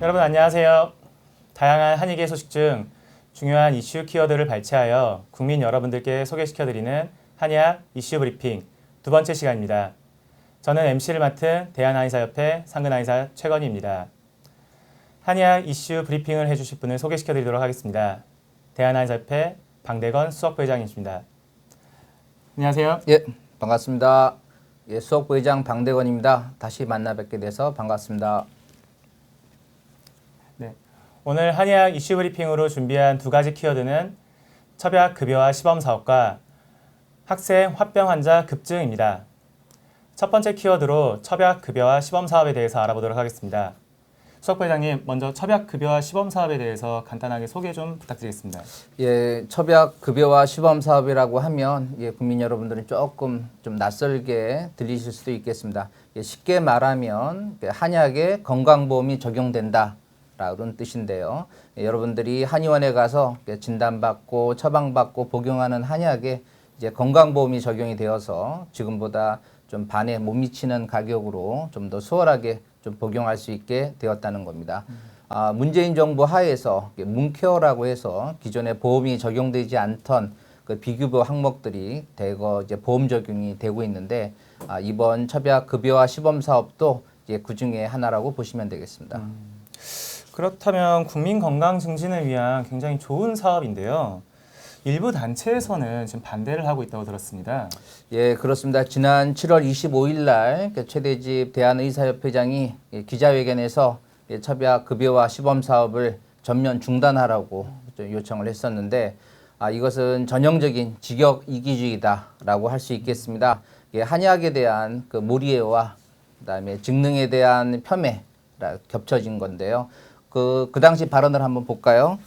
여러분 안녕하세요. 다양한 한의계 소식 중 중요한 이슈 키워드를 발췌하여 국민 여러분들께 소개시켜드리는 한의학 이슈 브리핑 두 번째 시간입니다. 저는 MC를 맡은 대한한의사협회 상근한의사 최건희입니다. 한의학 이슈 브리핑을 해주실 분을 소개시켜드리도록 하겠습니다. 대한한의사협회 방대건 수석부회장이십니다. 안녕하세요. 예, 반갑습니다. 예, 수석부회장 방대건입니다. 다시 만나 뵙게 돼서 반갑습니다. 네, 오늘 한의학 이슈 브리핑으로 준비한 두 가지 키워드는 첩약 급여화 시범 사업과 학생 화병 환자 급증입니다. 첫 번째 키워드로 첩약 급여화 시범 사업에 대해서 알아보도록 하겠습니다. 수석부회장님, 먼저 첩약 급여화 시범 사업에 대해서 간단하게 소개 좀 부탁드리겠습니다. 예, 첩약 급여화 시범 사업이라고 하면 국민 여러분들은 조금 좀 낯설게 들리실 수도 있겠습니다. 쉽게 말하면 한약에 건강보험이 적용된다라는 뜻인데요. 여러분들이 한의원에 가서 진단받고 처방받고 복용하는 한약에 이제 건강보험이 적용이 되어서 지금보다 좀 반에 못 미치는 가격으로 좀 더 수월하게 좀 복용할 수 있게 되었다는 겁니다. 문재인 정부 하에서 문케어라고 해서 기존에 보험이 적용되지 않던 그 비급여 항목들이 대거 이제 보험 적용이 되고 있는데 이번 첩약 급여화 시범 사업도 이제 그 중에 하나라고 보시면 되겠습니다. 그렇다면 국민 건강 증진을 위한 굉장히 좋은 사업인데요. 일부 단체에서는 지금 반대를 하고 있다고 들었습니다. 예, 그렇습니다. 지난 7월 25일 날 최대집 대한의사협회장이 기자회견에서 첩약 급여화 시범 사업을 전면 중단하라고 요청을 했었는데 이것은 전형적인 직역 이기주의다라고 할 수 있겠습니다. 한의학에 대한 그 몰이해와 그다음에 직능에 대한 폄훼가 겹쳐진 건데요. 그 당시 발언을 한번 볼까요?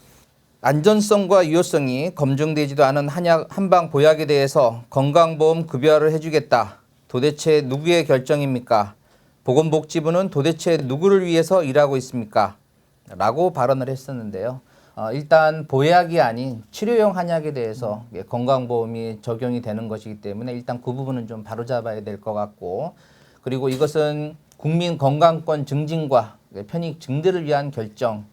안전성과 유효성이 검증되지도 않은 한약 한방 보약에 대해서 건강보험 급여를 해주겠다. 도대체 누구의 결정입니까? 보건복지부는 도대체 누구를 위해서 일하고 있습니까? 라고 발언을 했었는데요. 일단 보약이 아닌 치료용 한약에 대해서 건강보험이 적용이 되는 것이기 때문에 일단 그 부분은 좀 바로잡아야 될 것 같고, 그리고 이것은 국민 건강권 증진과 편익 증대를 위한 결정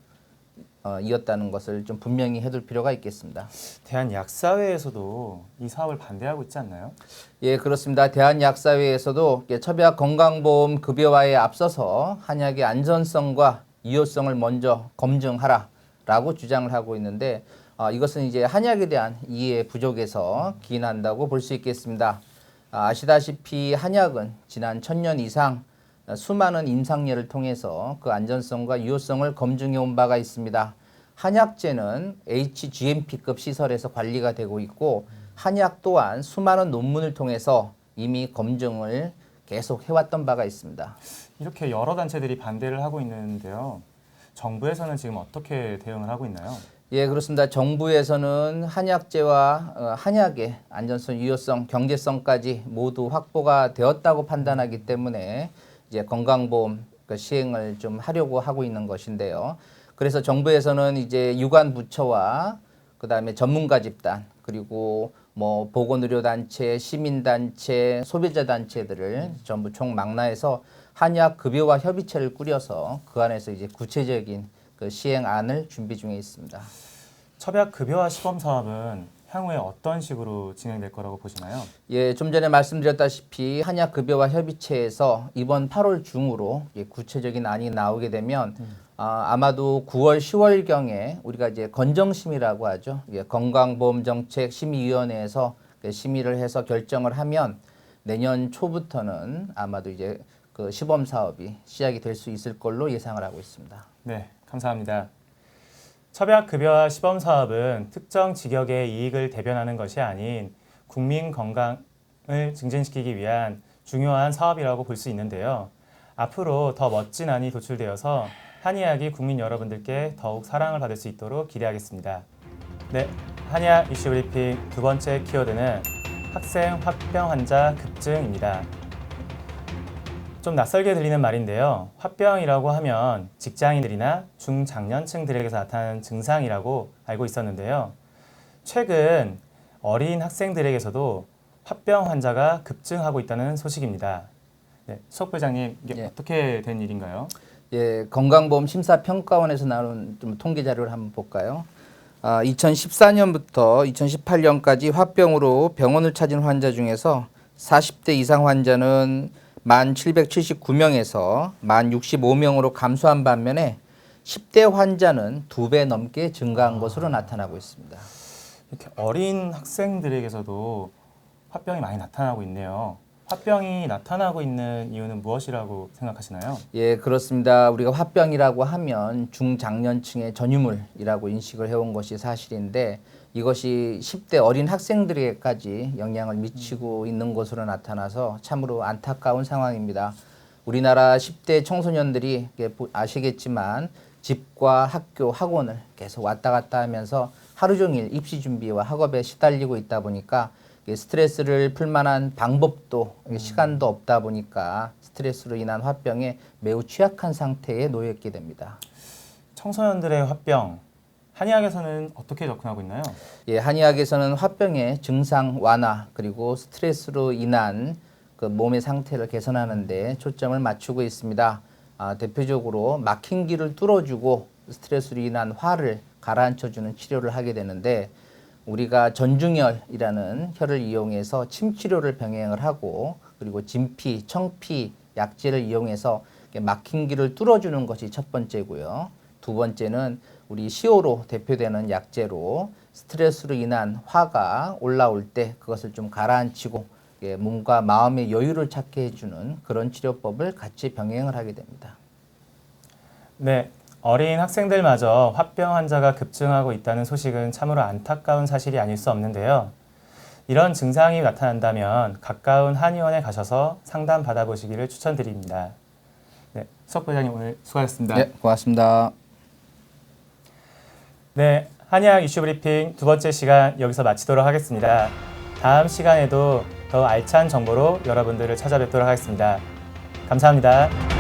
이었다는 것을 좀 분명히 해둘 필요가 있겠습니다. 대한약사회에서도 이 사업을 반대하고 있지 않나요? 예, 그렇습니다. 대한약사회에서도 첩약 건강보험 급여화에 앞서서 한약의 안전성과 유효성을 먼저 검증하라라고 주장을 하고 있는데 이것은 이제 한약에 대한 이해 부족에서 기인한다고 볼 수 있겠습니다. 아시다시피 한약은 지난 1000년 이상 수많은 임상례를 통해서 그 안전성과 유효성을 검증해 온 바가 있습니다. 한약재는 HGMP급 시설에서 관리가 되고 있고 한약 또한 수많은 논문을 통해서 이미 검증을 계속 해왔던 바가 있습니다. 이렇게 여러 단체들이 반대를 하고 있는데요. 정부에서는 지금 어떻게 대응을 하고 있나요? 예, 그렇습니다. 정부에서는 한약재와 한약의 안전성, 유효성, 경제성까지 모두 확보가 되었다고 판단하기 때문에 이제 건강보험 시행을 좀 하려고 하고 있는 것인데요. 그래서 정부에서는 이제 유관부처와 그다음에 전문가 집단 그리고 뭐 보건의료단체, 시민단체, 소비자단체들을 전부 총망라해서 한약 급여화 협의체를 꾸려서 그 안에서 이제 구체적인 그 시행안을 준비 중에 있습니다. 첩약 급여화 시범 사업은 향후에 어떤 식으로 진행될 거라고 보시나요? 예, 좀 전에 말씀드렸다시피 한약 급여화 협의체에서 이번 8월 중으로 구체적인 안이 나오게 되면 아마도 9월, 10월경에 우리가 이제 건정심의라고 하죠. 건강보험정책심의위원회에서 심의를 해서 결정을 하면 내년 초부터는 아마도 이제 그 시범 사업이 시작이 될 수 있을 걸로 예상을 하고 있습니다. 네, 감사합니다. 첩약 급여화 시범 사업은 특정 직역의 이익을 대변하는 것이 아닌 국민 건강을 증진시키기 위한 중요한 사업이라고 볼 수 있는데요. 앞으로 더 멋진 안이 도출되어서 한의학이 국민 여러분들께 더욱 사랑을 받을 수 있도록 기대하겠습니다. 네, 한의학 이슈 브리핑 두 번째 키워드는 학생 화병 환자 급증입니다. 좀 낯설게 들리는 말인데요. 화병이라고 하면 직장인들이나 중장년층들에게서 나타나는 증상이라고 알고 있었는데요. 최근 어린 학생들에게서도 화병 환자가 급증하고 있다는 소식입니다. 네, 수석부장님, 이게 어떻게 된 일인가요? 예, 건강보험 심사평가원에서 나온 좀 통계 자료를 한번 볼까요? 2014년부터 2018년까지 화병으로 병원을 찾은 환자 중에서 40대 이상 환자는 1,779명에서 1,065명으로 감소한 반면에 10대 환자는 2배 넘게 증가한 것으로 나타나고 있습니다. 이렇게 어린 학생들에게서도 화병이 많이 나타나고 있네요. 화병이 나타나고 있는 이유는 무엇이라고 생각하시나요? 예, 그렇습니다. 우리가 화병이라고 하면 중장년층의 전유물이라고 인식을 해온 것이 사실인데 이것이 10대 어린 학생들에게까지 영향을 미치고 있는 것으로 나타나서 참으로 안타까운 상황입니다. 우리나라 10대 청소년들이 아시겠지만 집과 학교, 학원을 계속 왔다 갔다 하면서 하루 종일 입시 준비와 학업에 시달리고 있다 보니까 스트레스를 풀 만한 방법도 시간도 없다 보니까 스트레스로 인한 화병에 매우 취약한 상태에 놓여 있게 됩니다. 청소년들의 화병, 한의학에서는 어떻게 접근하고 있나요? 예, 한의학에서는 화병의 증상 완화 그리고 스트레스로 인한 그 몸의 상태를 개선하는 데 초점을 맞추고 있습니다. 대표적으로 막힌 길을 뚫어주고 스트레스로 인한 화를 가라앉혀주는 치료를 하게 되는데 우리가 전중혈이라는 혈을 이용해서 침 치료를 병행을 하고 그리고 진피, 청피, 약재를 이용해서 막힌 길을 뚫어주는 것이 첫 번째고요. 두 번째는 우리 시오로 대표되는 약재로 스트레스로 인한 화가 올라올 때 그것을 좀 가라앉히고 몸과 마음의 여유를 찾게 해주는 그런 치료법을 같이 병행을 하게 됩니다. 네, 어린 학생들마저 화병 환자가 급증하고 있다는 소식은 참으로 안타까운 사실이 아닐 수 없는데요. 이런 증상이 나타난다면 가까운 한의원에 가셔서 상담 받아보시기를 추천드립니다. 네, 수석 부장님 오늘 수고하셨습니다. 네, 고맙습니다. 네, 한의학 이슈 브리핑 두 번째 시간 여기서 마치도록 하겠습니다. 다음 시간에도 더 알찬 정보로 여러분들을 찾아뵙도록 하겠습니다. 감사합니다.